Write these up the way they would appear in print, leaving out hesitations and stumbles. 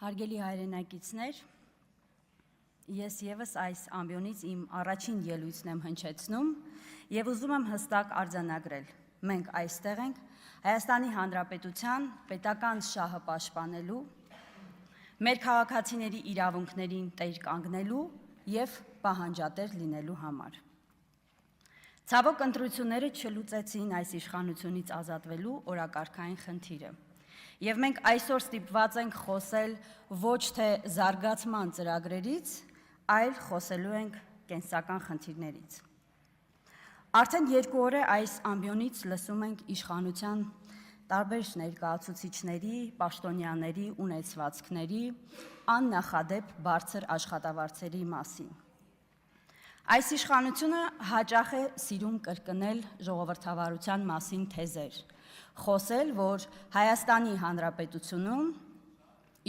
Հարգելի հայրենակիցներ, ես եւս այս ամբիոնից իմ առաջին ելույթն եմ հնչեցնում եւ ուզում եմ հստակ արձանագրել. մենք այստեղ ենք Հայաստանի Հանրապետության պետական շահը պաշտպանելու, մեր քաղաքացիների իրավունքներին տեր կանգնելու եւ պահանջատեր լինելու համար։ Ցավոք ընտրությունները չլուծեցին այս իշխանությունից ազատվելու օրակարգային խնդիրը։ Եվ մենք այսօր ստիպված ենք խոսել ոչ թե զարգացման ծրագրերից, այլ խոսելու ենք կենսական խնդիրներից։ Արդեն 2 օր է այս ամբիոնից լսում ենք իշխանության տարբեր ներկայացուցիչների, պաշտոնյաների ունեցվածքների, աննախադեպ բարձր աշխատավարձերի մասին։ Այս իշխանությունը հաճախ է սիրում կրկնել ժողովրդավարության մասին թեզեր, խոսել, որ Հայաստանի Հանրապետությունում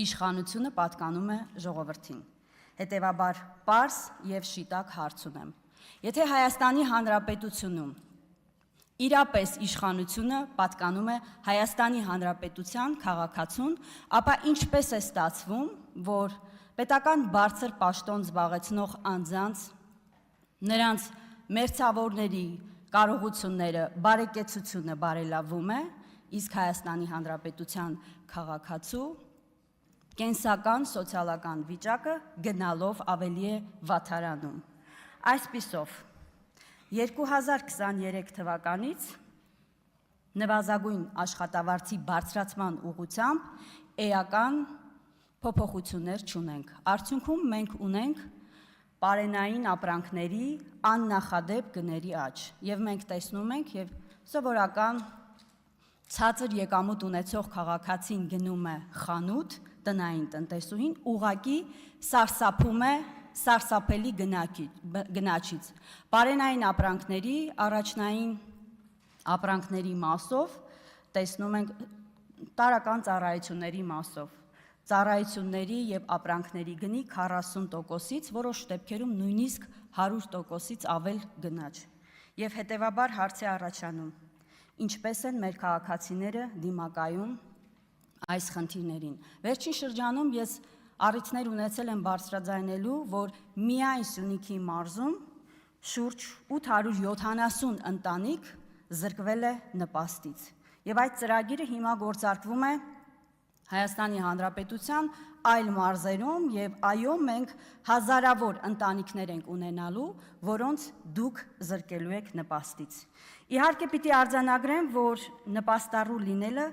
իշխանությունը պատկանում է ժողովրդին։ Հետևաբար պարզ եւ շիտակ հարց ունեմ. Եթե Հայաստանի Հանրապետությունում իրապես իշխանությունը պատկանում է Հայաստանի Հանրապետության քաղաքացուն, ապա ինչպես է ստացվում, որ պետական բարձր պաշտոն զբաղեցնող անձանց նրանց մերձավորների կարողությունները, բարեկեցությունը բարելավում է, իսկ Հայաստանի Հանրապետության քաղաքացու կենսական, սոցիալական վիճակը գնալով ավելի է վատթարանում։ Այսպիսով, 2023 թվականից նվազագույն աշխատավարձի բարձրացման ուղղությամբ էական փոփոխություններ չունենք։ Արդյունքում մենք ունենք պարենային ապրանքների աննախադեպ գների աճ, եւ մենք տեսնում ենք եւ սովորական ցածր եկամուտ ունեցող քաղաքացին գնում է խանութ, տնային տնտեսուհին ուղղակի սարսափում է սարսափելի գնաճից։ Պարենային ապրանքների, առաջնային ապրանքների մասով տեսնում ենք տարրական ծառայությունների մասով ծառայությունների եւ ապրանքների գնի 40%-ից, որոշ դեպքերում նույնիսկ 100%-ից ավել գնաճ։ Եվ հետեւաբար հարց է առաջանում. ինչպես են մեր քաղաքացիները դիմակայում այս խնդիրներին։ Վերջին շրջանում ես առիթներ ունեցել եմ բարձրաձայնելու, որ միայն Սյունիքի մարզում շուրջ 870 ընտանիք զրկվել է նպաստից։ Եվ այդ ծրագիրը հիմա գործարկվում է Հայաստանի Հանրապետության այլ մարզերում եւ այո մենք հազարավոր ընտանիքներ ենք ունենալու, որոնց դուք զրկելու եք նպաստից։ Իհարկե պիտի արձանագրեմ, որ նպաստառու լինելը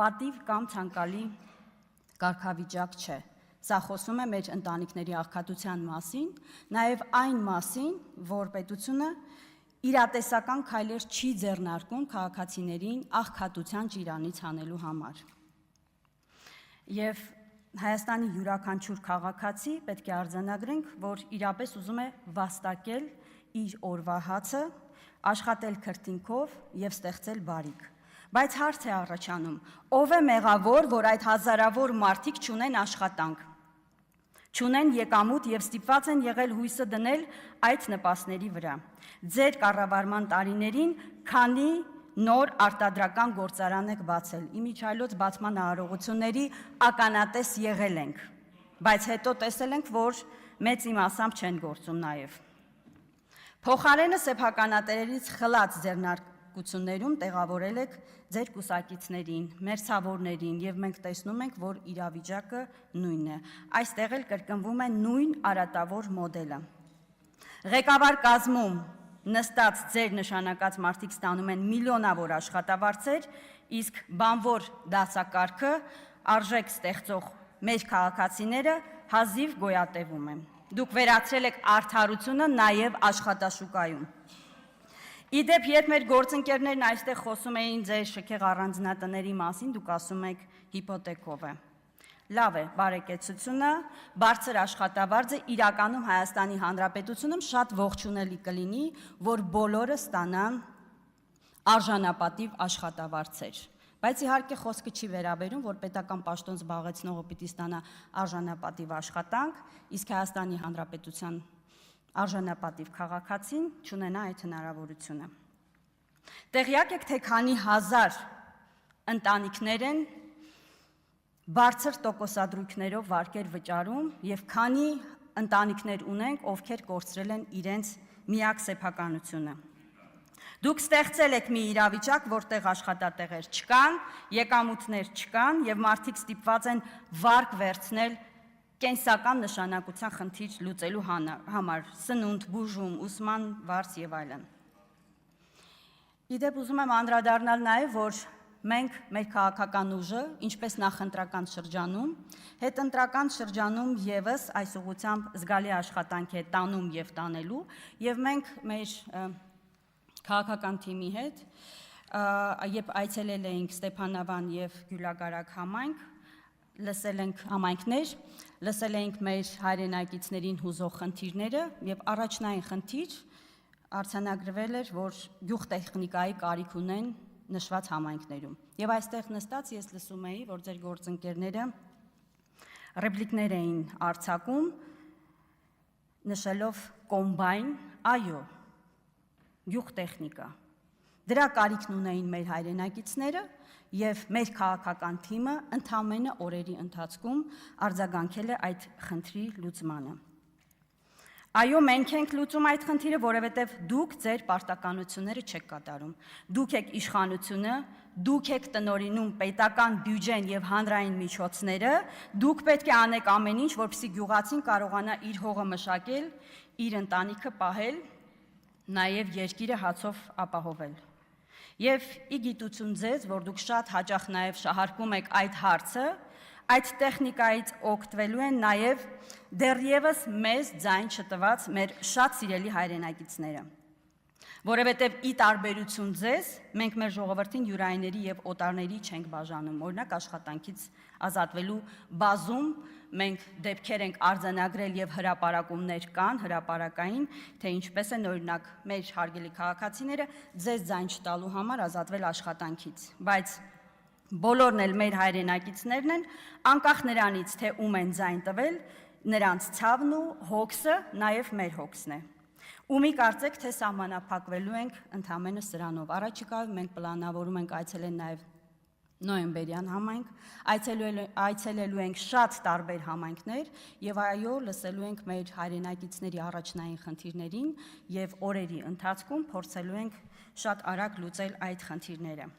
պատիվ կամ ցանկալի կարգավիճակ չէ։ Սա խոսում է մեր ընտանիքների աղքատության մասին, նաեւ այն մասին, որ պետությունը իրատեսական քայլեր չի ձեռնարկում քաղաքացիներին աղքատության ճիրանից հանելու համար։ Եվ Հայաստանի յուրաքանչյուր քաղաքացի պետք է արձանագրենք, որ իրապես ուզում է վաստակել իր օրվա հացը, աշխատել քրտինքով եւ ստեղծել բարիք։ Բայց հարց է առաջանում. ով է մեղավոր, որ այդ հազարավոր մարդիկ չունեն աշխատանք, չունեն եկամուտ եւ ստիպված են եղել հույսը դնել այդ նպաստների վրա։ Ձեր կառավարման տարիներին քանի նոր արտադրական գործարան եք բացել, իմիջիայլոց բացման արարողությունների ականատես եղել ենք, բայց հետո տեսել ենք, որ մեծ իմասամբ չեն գործում նաև։ Փոխարենը սեփականատերերից խլած ձեռնարկություններում տեղավորել եք ձեր կուսակիցներին, մերձավորներին եւ մենք տեսնում ենք, որ իրավիճակը նույնն է։ Այստեղ էլ կրկնվում է նույն արատավոր մոդելը։ Ղեկավար կազմում նստած ձեր նշանակած մարդիկ ստանում են միլիոնավոր աշխատավարձեր, իսկ բանվոր դասակարգը արժեք ստեղծող մեր քաղաքացիները հազիվ գոյատևում են։ Դուք վերացրել եք արդարությունը նաև աշխատաշուկայում։ Իդեպ, երբ մեր գործընկերներն այստեղ խոսում էին ձեր շքեղ առանձնատների մասին, դուք ասում եք հիպոթեկով է։ Լավ է, բարեկեցությունը, բարձր աշխատավարձը իրականում Հայաստանի Հանրապետությունում շատ ողջունելի կլինի, որ բոլորը ստանան արժանապատիվ աշխատավարձեր։ Բայց իհարկե խոսքը չի վերաբերում, որ պետական պաշտոն զբաղեցնողը պիտի ստանա արժանապատիվ աշխատանք, իսկ Հայաստանի Հանրապետության արժանապատիվ քաղաքացին չունենա այդ հնարավորությունը։ Տեղյակ եք, թե քանի հազար ընտանիքներ են բարձր տոկոսադրույքներով վարկեր վճարում եւ քանի ընտանիքներ ունենք, ովքեր կորցրել են իրենց միակ սեփականությունը։ Դուք ստեղծել եք մի իրավիճակ, որտեղ աշխատատեղեր չկան, եկամուտներ չկան եւ մարդիկ ստիպված են վարկ վերցնել կենսական նշանակության խնդիր լուծելու համար, սնունդ, բուժում, ուսման վարձ եւ այլն։ Իդեպ ուզում եմ անդրադառնալ նաեւ, որ մենք մեր քաղաքական ուժը, ինչպես նախընտրական շրջանում, հետընտրական շրջանում եւս այս ուղղությամբ զգալի աշխատանք է տանում եւ տանելու, եւ մենք մեր քաղաքական թիմի հետ, երբ այցելել էինք Ստեփանավան եւ Գյուլագարակ համայնք, լսել ենք համայնքներ, լսել էինք մեր հայրենակիցներին հուզող խնդիրները եւ առաջնային խնդիր արձանագրվել էր, որ գյուղտեխնիկայի կարիք ունեն նշված համայնքներում։ Եվ այստեղ նստած ես լսում էի, որ ձեր գործընկերները ռեպլիկներ էին արձակում, նշելով կոմբայն, այո, գյուղտեխնիկա։ Դրա կարիքն ունեին մեր հայրենակիցները եւ մեր քաղաքական թիմը ընդամենը օրերի ընթացքում արձագանքել է այդ խնդրի լուծմանը։ Այո, մենք ենք լուծում այդ խնդիրը, որովհետև դուք ձեր պարտականությունները չեք կատարում։ Դուք եք իշխանությունը, դուք եք տնօրինում պետական բյուջեն եւ հանրային միջոցները, դուք պետք է անեք ամեն ինչ, որպեսզի գյուղացին կարողանա իր հողը մշակել, իր ընտանիքը պահել, նաեւ երկիրը հացով ապահովել։ Եվ ի գիտություն ձեզ, որ դուք շատ հաճախ նաեւ շահարկում եք այդ հարցը, այդ տեխնիկայից օգտվելու են նաև դեռևս մեզ ձայն չտված մեր շատ սիրելի հայրենակիցները, որովհետև ի տարբերություն ձեզ, մենք մեր ժողովրդին յուրայինների եւ օտարների չենք բաժանում, օրինակ աշխատանքից ազատվելու բազում մենք դեպքեր ենք արձանագրել եւ հրապարակումներ կան, հրապարակային, թե ինչպես են օրինակ մեր հարգելի քաղաքացիները ձեզ ձայն չտալու համար ազատվել աշխատանքից, բայց բոլորն էլ մեր հայրենակիցներն են, անկախ նրանից, թե ում են ձայն տվել, նրանց ցավն ու հոգսը նաև մեր հոգսն է։ Ումի կարծեք, թե սահմանափակվելու ենք ընդամենը սրանով։ Առաջիկայում մենք պլանավորում ենք այցելել նաև նոյեմբերյան համայնք, այցելելու ենք շատ տարբեր համայնքներ եւ այո, լսելու ենք մեր հայրենակիցների առաջնային խնդիրներին եւ օրերի ընթացքում փորձելու ենք շատ արագ լուծել այդ խնդիրները։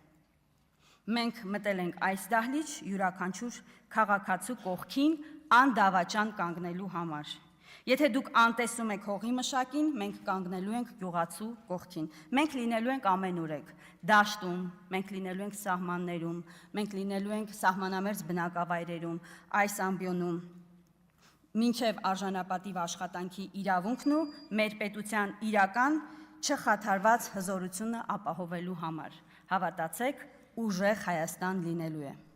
Մենք մտել ենք այս դահլիճ յուրաքանչյուր քաղաքացու կողքին անդավաճան կանգնելու համար։ Եթե դուք անտեսում եք հողի մշակին, մենք կանգնելու ենք գյուղացու կողքին։ Մենք լինելու ենք ամենուրեք, դաշտում, մենք լինելու ենք սահմաններում, մենք լինելու ենք սահմանամերձ բնակավայրերում, այս ամբիոնում, մինչև արժանապատիվ աշխատանքի իրավունքն ու մեր պետության իրական չխաթարված հզորությունը ապահովելու համար։ Հավատացեք, ուժեղ Հայաստան լինելու է։